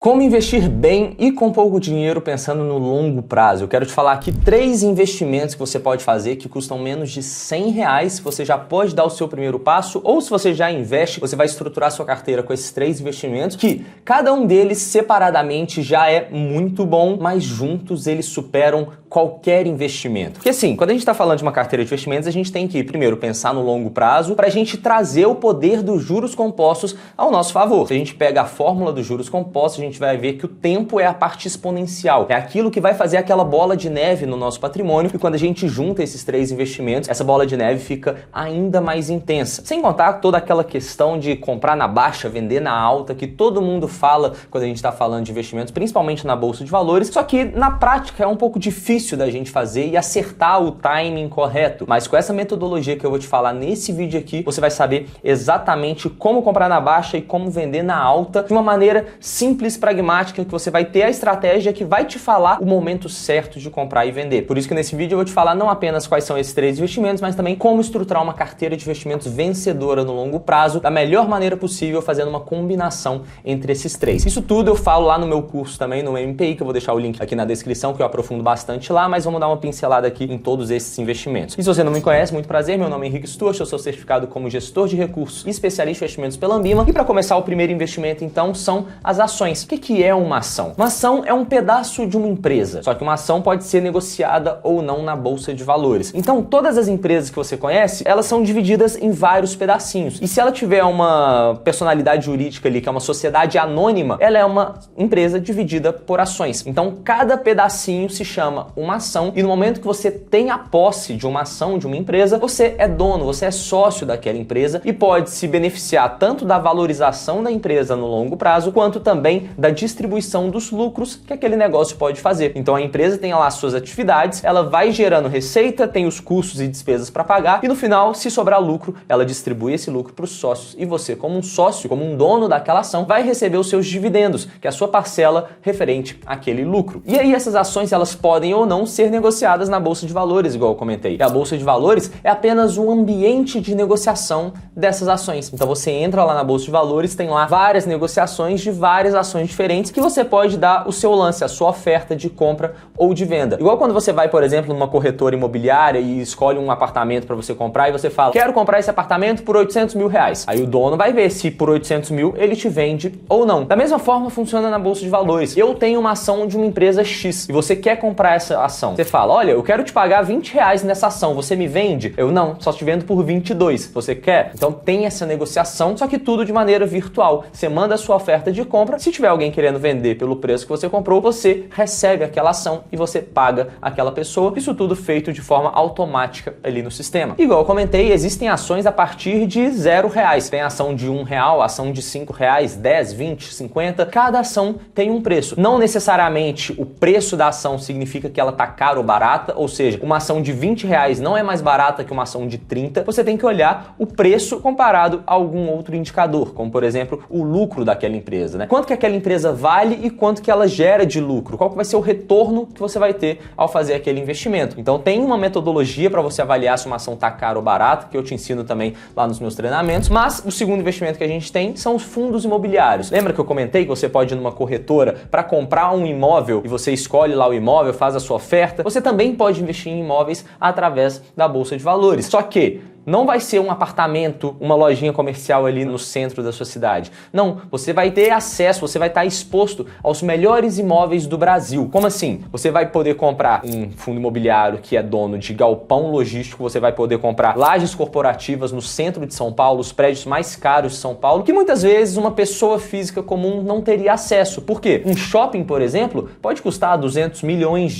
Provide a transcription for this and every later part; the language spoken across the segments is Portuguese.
Como investir bem e com pouco dinheiro pensando no longo prazo? Eu quero te falar aqui 3 investimentos que você pode fazer que custam menos de R$100. Você já pode dar o seu primeiro passo, ou se você já investe, você vai estruturar sua carteira com esses 3 investimentos, que cada um deles separadamente já é muito bom, mas juntos eles superam qualquer investimento. Porque assim, quando a gente está falando de uma carteira de investimentos, a gente tem que primeiro pensar no longo prazo para a gente trazer o poder dos juros compostos ao nosso favor. Se a gente pega a fórmula dos juros compostos, a gente vai ver que o tempo é a parte exponencial. É aquilo que vai fazer aquela bola de neve no nosso patrimônio, e quando a gente junta esses 3 investimentos, essa bola de neve fica ainda mais intensa. Sem contar toda aquela questão de comprar na baixa, vender na alta, que todo mundo fala quando a gente está falando de investimentos, principalmente na bolsa de valores, só que na prática é um pouco difícil da gente fazer e acertar o timing correto. Mas com essa metodologia que eu vou te falar nesse vídeo aqui, você vai saber exatamente como comprar na baixa e como vender na alta de uma maneira simples, pragmática, que você vai ter a estratégia que vai te falar o momento certo de comprar e vender. Por isso que nesse vídeo eu vou te falar não apenas quais são esses 3 investimentos, mas também como estruturar uma carteira de investimentos vencedora no longo prazo da melhor maneira possível, fazendo uma combinação entre esses 3. Isso tudo eu falo lá no meu curso também, no MPI, que eu vou deixar o link aqui na descrição, que eu aprofundo bastante lá, mas vamos dar uma pincelada aqui em todos esses investimentos. E se você não me conhece, muito prazer, meu nome é Henrique Stuart, eu sou certificado como gestor de recursos e especialista em investimentos pela Ambima. E para começar, o primeiro investimento então são as ações. O que é uma ação? Uma ação é um pedaço de uma empresa, só que uma ação pode ser negociada ou não na bolsa de valores. Então todas as empresas que você conhece, elas são divididas em vários pedacinhos. E se ela tiver uma personalidade jurídica ali, que é uma sociedade anônima, ela é uma empresa dividida por ações. Então cada pedacinho se chama uma ação, e no momento que você tem a posse de uma ação de uma empresa, você é dono, você é sócio daquela empresa e pode se beneficiar tanto da valorização da empresa no longo prazo, quanto também da distribuição dos lucros que aquele negócio pode fazer. Então a empresa tem lá as suas atividades, ela vai gerando receita, tem os custos e despesas para pagar, e no final, se sobrar lucro, ela distribui esse lucro para os sócios, e você, como um sócio, como um dono daquela ação, vai receber os seus dividendos, que é a sua parcela referente àquele lucro. E aí essas ações, elas podem ou não ser negociadas na bolsa de valores, igual eu comentei. E a bolsa de valores é apenas um ambiente de negociação dessas ações. Então você entra lá na bolsa de valores, tem lá várias negociações de várias ações diferentes que você pode dar o seu lance, a sua oferta de compra ou de venda. Igual quando você vai, por exemplo, numa corretora imobiliária e escolhe um apartamento para você comprar e você fala, quero comprar esse apartamento por R$800 mil. Aí o dono vai ver se por 800 mil ele te vende ou não. Da mesma forma funciona na bolsa de valores. Eu tenho uma ação de uma empresa X e você quer comprar essa ação. Você fala, olha, eu quero te pagar R$20 nessa ação, você me vende? Eu não, só te vendo por 22. Você quer? Então tem essa negociação, só que tudo de maneira virtual. Você manda a sua oferta de compra, se tiver alguém querendo vender pelo preço que você comprou, você recebe aquela ação e você paga aquela pessoa. Isso tudo feito de forma automática ali no sistema. Igual eu comentei, existem ações a partir de R$0. Tem ação de R$1, ação de R$5, 10, 20, 50. Cada ação tem um preço. Não necessariamente o preço da ação significa que ela tá cara ou barata, ou seja, uma ação de R$20 não é mais barata que uma ação de 30. Você tem que olhar o preço comparado a algum outro indicador, como por exemplo, o lucro daquela empresa, né? Quanto que aquela empresa vale e quanto que ela gera de lucro? Qual que vai ser o retorno que você vai ter ao fazer aquele investimento? Então tem uma metodologia para você avaliar se uma ação tá cara ou barata, que eu te ensino também lá nos meus treinamentos, mas o segundo investimento que a gente tem são os fundos imobiliários. Lembra que eu comentei que você pode ir numa corretora para comprar um imóvel e você escolhe lá o imóvel, faz a sua oferta? Você também pode investir em imóveis através da bolsa de valores. Só que não vai ser um apartamento, uma lojinha comercial ali no centro da sua cidade. Não, você vai ter acesso, você vai estar exposto aos melhores imóveis do Brasil. Como assim? Você vai poder comprar um fundo imobiliário que é dono de galpão logístico, você vai poder comprar lajes corporativas no centro de São Paulo, os prédios mais caros de São Paulo, que muitas vezes uma pessoa física comum não teria acesso. Por quê? Um shopping, por exemplo, pode custar R$200 milhões.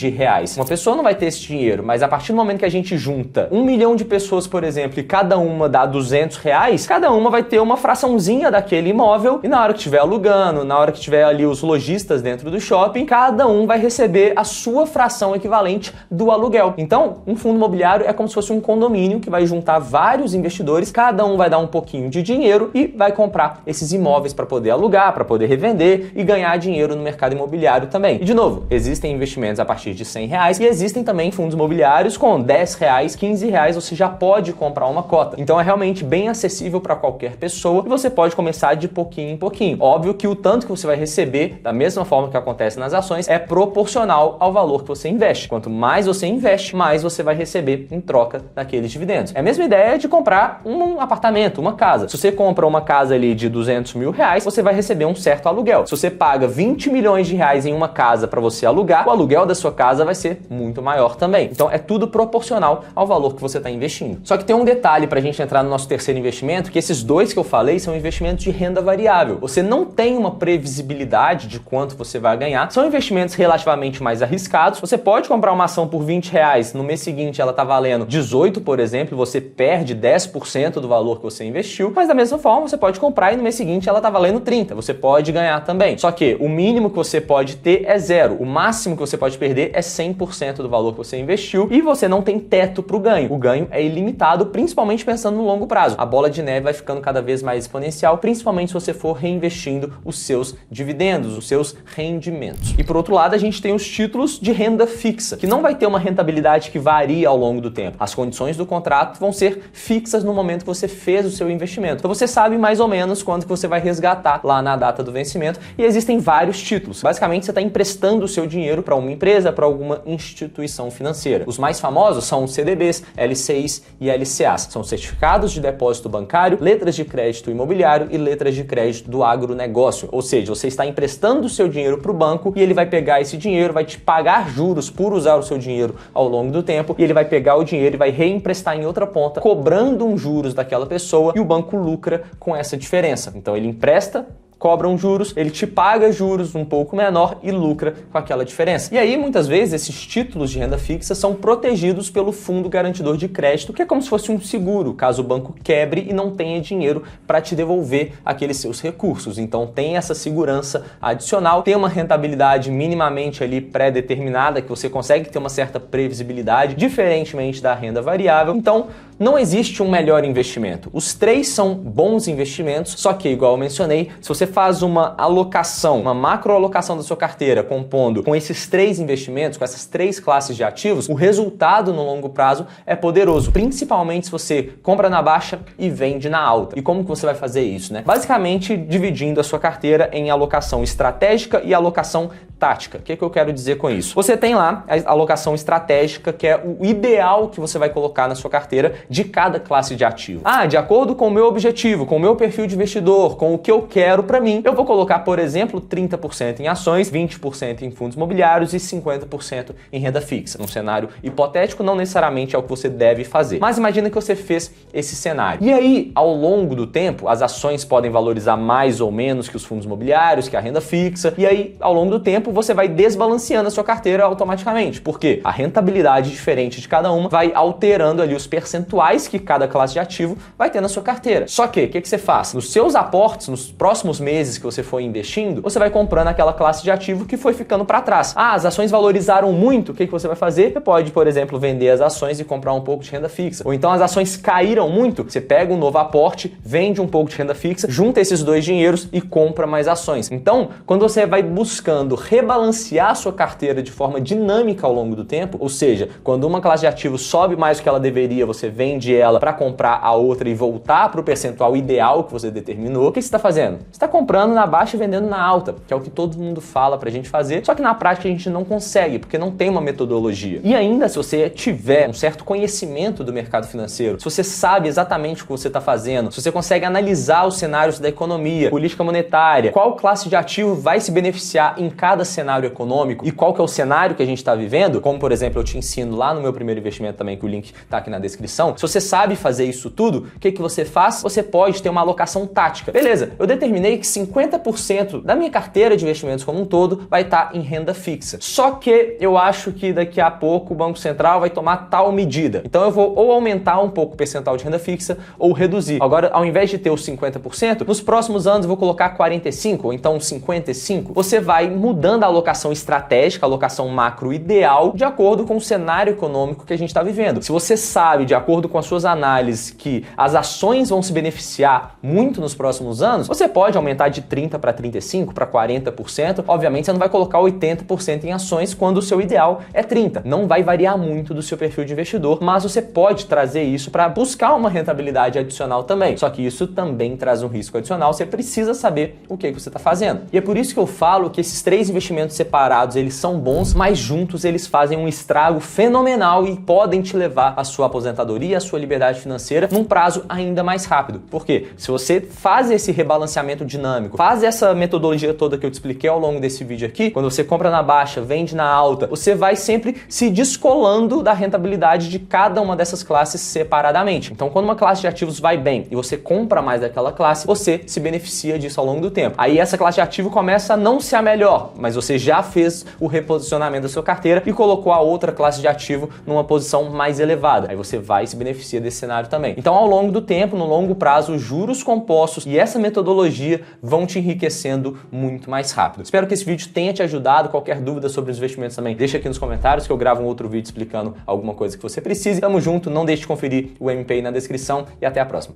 Uma pessoa não vai ter esse dinheiro, mas a partir do momento que a gente junta 1 milhão de pessoas, por exemplo, e cada uma dá R$200, cada uma vai ter uma fraçãozinha daquele imóvel, e na hora que estiver alugando, na hora que tiver ali os lojistas dentro do shopping, cada um vai receber a sua fração equivalente do aluguel. Então, um fundo imobiliário é como se fosse um condomínio que vai juntar vários investidores, cada um vai dar um pouquinho de dinheiro e vai comprar esses imóveis para poder alugar, para poder revender e ganhar dinheiro no mercado imobiliário também. E de novo, existem investimentos a partir de R$100 e existem também fundos imobiliários com R$10, R$15, você já pode comprar comprar uma cota. Então é realmente bem acessível para qualquer pessoa e você pode começar de pouquinho em pouquinho. Óbvio que o tanto que você vai receber, da mesma forma que acontece nas ações, é proporcional ao valor que você investe. Quanto mais você investe, mais você vai receber em troca daqueles dividendos. É a mesma ideia de comprar um apartamento, uma casa. Se você compra uma casa ali de 200 mil reais, você vai receber um certo aluguel. Se você paga 20 milhões de reais em uma casa para você alugar, o aluguel da sua casa vai ser muito maior também. Então é tudo proporcional ao valor que você está investindo. Só que tem um detalhe para a gente entrar no nosso terceiro investimento, que esses dois que eu falei são investimentos de renda variável. Você não tem uma previsibilidade de quanto você vai ganhar. São investimentos relativamente mais arriscados. Você pode comprar uma ação por 20 reais, no mês seguinte ela está valendo 18, por exemplo, você perde 10% do valor que você investiu, mas da mesma forma você pode comprar e no mês seguinte ela está valendo 30, você pode ganhar também. Só que o mínimo que você pode ter é 0, o máximo que você pode perder é 100% do valor que você investiu e você não tem teto para o ganho. O ganho é ilimitado, principalmente pensando no longo prazo. A bola de neve vai ficando cada vez mais exponencial, principalmente se você for reinvestindo os seus dividendos, os seus rendimentos. E por outro lado, a gente tem os títulos de renda fixa, que não vai ter uma rentabilidade que varia ao longo do tempo. As condições do contrato vão ser fixas no momento que você fez o seu investimento. Então você sabe mais ou menos quando que você vai resgatar lá na data do vencimento e existem vários títulos. Basicamente, você está emprestando o seu dinheiro para uma empresa, para alguma instituição financeira. Os mais famosos são os CDBs, LCIs e LCAs. São certificados de depósito bancário, letras de crédito imobiliário e letras de crédito do agronegócio. Ou seja, você está emprestando o seu dinheiro para o banco e ele vai pegar esse dinheiro, vai te pagar juros por usar o seu dinheiro ao longo do tempo e ele vai pegar o dinheiro e vai reemprestar em outra ponta, cobrando um juros daquela pessoa e o banco lucra com essa diferença. Então ele empresta, cobra um juros, ele te paga juros um pouco menor e lucra com aquela diferença. E aí, muitas vezes, esses títulos de renda fixa são protegidos pelo Fundo Garantidor de Crédito, que é como se fosse um seguro, caso o banco quebre e não tenha dinheiro para te devolver aqueles seus recursos. Então, tem essa segurança adicional, tem uma rentabilidade minimamente ali pré-determinada, que você consegue ter uma certa previsibilidade, diferentemente da renda variável. Então, não existe um melhor investimento. Os três são bons investimentos, só que, igual eu mencionei, se você faz uma alocação, uma macroalocação da sua carteira, compondo com esses três investimentos, com essas três classes de ativos, o resultado no longo prazo é poderoso, principalmente se você compra na baixa e vende na alta. E como que você vai fazer isso, né? Basicamente, dividindo a sua carteira em alocação estratégica e alocação tática. O que eu quero dizer com isso? Você tem lá a alocação estratégica, que é o ideal que você vai colocar na sua carteira de cada classe de ativo. De acordo com o meu objetivo, com o meu perfil de investidor, com o que eu quero para mim, eu vou colocar, por exemplo, 30% em ações, 20% em fundos imobiliários e 50% em renda fixa. Num cenário hipotético, não necessariamente é o que você deve fazer. Mas imagina que você fez esse cenário. E aí, ao longo do tempo, as ações podem valorizar mais ou menos que os fundos imobiliários, que a renda fixa. E aí, ao longo do tempo, você vai desbalanceando a sua carteira automaticamente. Porque a rentabilidade diferente de cada uma vai alterando ali os percentuais que cada classe de ativo vai ter na sua carteira. Só que, o que você faz? Nos seus aportes, nos próximos meses que você for investindo, você vai comprando aquela classe de ativo que foi ficando para trás. As ações valorizaram muito, o que você vai fazer? Você pode, por exemplo, vender as ações e comprar um pouco de renda fixa. Ou então as ações caíram muito, você pega um novo aporte, vende um pouco de renda fixa, junta esses dois dinheiros e compra mais ações. Então, quando você vai buscando rebalancear a sua carteira de forma dinâmica ao longo do tempo, ou seja, quando uma classe de ativos sobe mais do que ela deveria, você vende ela para comprar a outra e voltar para o percentual ideal que você determinou, o que você está fazendo? Você está comprando na baixa e vendendo na alta, que é o que todo mundo fala pra gente fazer, só que na prática a gente não consegue, porque não tem uma metodologia. E ainda, se você tiver um certo conhecimento do mercado financeiro, se você sabe exatamente o que você está fazendo, se você consegue analisar os cenários da economia, política monetária, qual classe de ativo vai se beneficiar em cada cenário econômico e qual que é o cenário que a gente está vivendo, como por exemplo eu te ensino lá no meu primeiro investimento também, que o link está aqui na descrição. Se você sabe fazer isso tudo, o que você faz? Você pode ter uma alocação tática. Beleza, eu determinei que 50% da minha carteira de investimentos como um todo vai estar em renda fixa. Só que eu acho que daqui a pouco o Banco Central vai tomar tal medida. Então eu vou ou aumentar um pouco o percentual de renda fixa ou reduzir. Agora, ao invés de ter os 50%, nos próximos anos eu vou colocar 45% ou então 55%. Você vai mudando a alocação estratégica, a alocação macro ideal, de acordo com o cenário econômico que a gente está vivendo. Se você sabe, de acordo com as suas análises, que as ações vão se beneficiar muito nos próximos anos, você pode aumentar de 30% para 35%, para 40%. Obviamente, você não vai colocar 80% em ações quando o seu ideal é 30%. Não vai variar muito do seu perfil de investidor, mas você pode trazer isso para buscar uma rentabilidade adicional também. Só que isso também traz um risco adicional. Você precisa saber o que você está fazendo. E é por isso que eu falo que esses 3 investimentos separados, eles são bons, mas juntos eles fazem um estrago fenomenal e podem te levar à sua aposentadoria, à sua liberdade financeira num prazo ainda mais rápido. Por quê? Se você faz esse rebalanceamento dinâmico, faz essa metodologia toda que eu te expliquei ao longo desse vídeo aqui, quando você compra na baixa, vende na alta, você vai sempre se descolando da rentabilidade de cada uma dessas classes separadamente. Então, quando uma classe de ativos vai bem e você compra mais daquela classe, você se beneficia disso ao longo do tempo. Aí essa classe de ativo começa a não ser a melhor, mas você já fez o reposicionamento da sua carteira e colocou a outra classe de ativo numa posição mais elevada. Aí você vai se beneficiar desse cenário também. Então, ao longo do tempo, no longo prazo, os juros compostos e essa metodologia vão te enriquecendo muito mais rápido. Espero que esse vídeo tenha te ajudado. Qualquer dúvida sobre os investimentos também, deixa aqui nos comentários que eu gravo um outro vídeo explicando alguma coisa que você precise. Tamo junto, não deixe de conferir o MP aí na descrição e até a próxima.